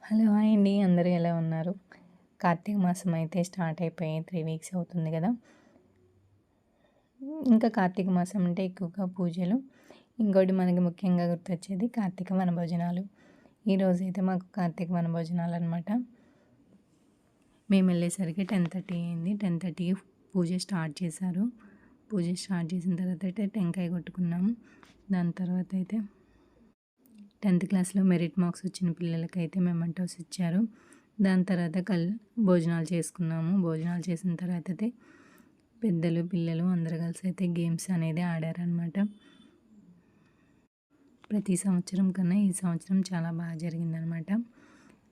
Hello! Hi అండి. అందరూ ఎలా ఉన్నారు? కార్తీక మాసం అయితే స్టార్ట్ అయిపోయి 3 వీక్స్ అవుతుంది గదా! ఇంకా కార్తీక మాసం అంటే ఎక్కువగా పూజలు. ఇంకోటి మనకి ముఖ్యంగా గుర్తొచ్చేది కార్తీక వనభోజనాలు. ఈరోజైతే మాకు కార్తీక వనభోజనాలనమాట. మేమెళ్ళేసరికి 10:30 అయింది. 10:30కి పూజ స్టార్ట్ చేశారు. పూజ స్టార్ట్ చేసిన తర్వాత అయితే టెంకాయ కొట్టుకున్నాము. దాని తర్వాత అయితే 10th క్లాస్‌లో మెరిట్ మార్క్స్ వచ్చిన పిల్లలకైతే మెమెంటోస్ ఇచ్చారు. దాని తర్వాత భోజనాలు చేసుకున్నాము. భోజనాలు చేసిన తర్వాత అయితే పెద్దలు, పిల్లలు అందరూ కలిసి అయితే గేమ్స్ అనేది ఆడారనమాట. ప్రతి సంవత్సరం కన్నా ఈ సంవత్సరం చాలా బాగా జరిగిందనమాట.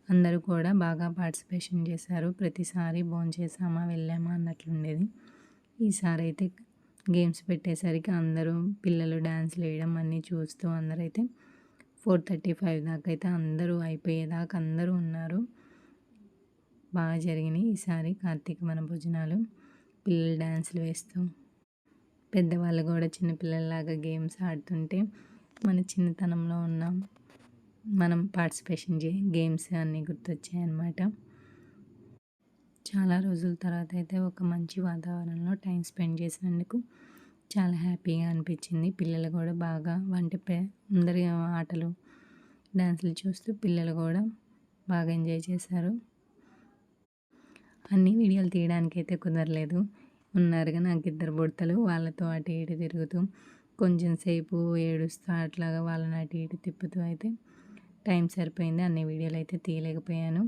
అందరూ కూడా బాగా పార్టిసిపేషన్ చేశారు. ప్రతిసారి భోంచేసామా, వెళ్ళామా అన్నట్లుండేది. ఈసారి అయితే గేమ్స్ పెట్టేసరికి అందరూ పిల్లలు డాన్స్‌లు వేయడం అన్నీ చూస్తూ అందరైతే 4:35 దాకా అయితే అందరూ అయిపోయేదాకా అందరూ ఉన్నారు. బాగా జరిగినాయి ఈసారి కార్తీక వనభోజనాలు. పిల్లలు డాన్స్‌లు వేస్తూ, పెద్దవాళ్ళు కూడా చిన్నపిల్లల్లాగా గేమ్స్ ఆడుతుంటే మన చిన్నతనంలో ఉన్న మనం పార్టిసిపేషన్ గేమ్స్ అన్నీ గుర్తొచ్చాయన్నమాట. చాలా రోజుల తర్వాత అయితే ఒక మంచి వాతావరణంలో టైం స్పెండ్ చేసినందుకు చాలా హ్యాపీగా అనిపించింది. పిల్లలు కూడా బాగా అందరి ఆటలు, డాన్సులు చూస్తూ పిల్లలు కూడా బాగా ఎంజాయ్ చేశారు. అన్ని వీడియోలు తీయడానికైతే కుదరలేదు. ఉన్నారుగా నాకు 2 బుడతలు, వాళ్ళతో అటు ఇటు తిరుగుతూ కొంచెం సేపు ఏడుస్తూ అట్లాగా వాళ్ళని అటు ఇటు తిప్పుతూ అయితే టైం సరిపోయింది. అన్ని వీడియోలు అయితే తీయలేకపోయాను.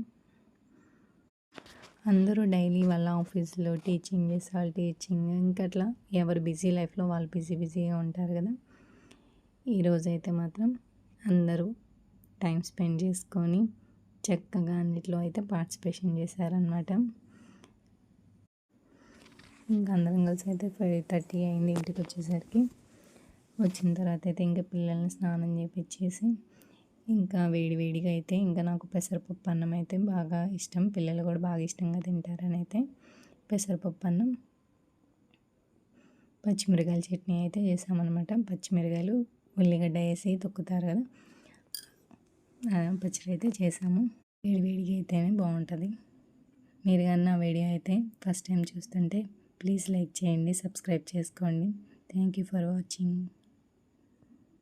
అందరూ డైలీ వాళ్ళ ఆఫీస్‌లో టీచింగ్ చేసేవాళ్ళు టీచింగ్, ఇంకా అట్లా ఎవరు బిజీ లైఫ్‌లో వాళ్ళు బిజీగా ఉంటారు కదా! ఈరోజైతే మాత్రం అందరూ టైం స్పెండ్ చేసుకొని చక్కగా అన్నిట్లో అయితే పార్టిసిపేషన్ చేశారనమాట. ఇంకా అందరం కలిసి అయితే 5:30 అయింది ఇంటికి వచ్చేసరికి. వచ్చిన తర్వాత అయితే ఇంకా పిల్లల్ని స్నానం చేపించేసి ఇంకా వేడిగా అయితే ఇంకా నాకు పెసరపప్పు అన్నం అయితే బాగా ఇష్టం. పిల్లలు కూడా బాగా ఇష్టంగా తింటారని అయితే పెసరపప్పు అన్నం, పచ్చిమిరకాయల చట్నీ అయితే చేసామన్నమాట. పచ్చిమిరకాయలు, ఉల్లిగడ్డ వేసి తొక్కుతారు కదా, పచ్చడి అయితే చేసాము. వేడిగా అయితేనే బాగుంటుంది. మీరు కానీ నా వీడియో అయితే ఫస్ట్ టైం చూస్తుంటే ప్లీజ్ లైక్ చేయండి, సబ్స్క్రైబ్ చేసుకోండి. Thank you for watching.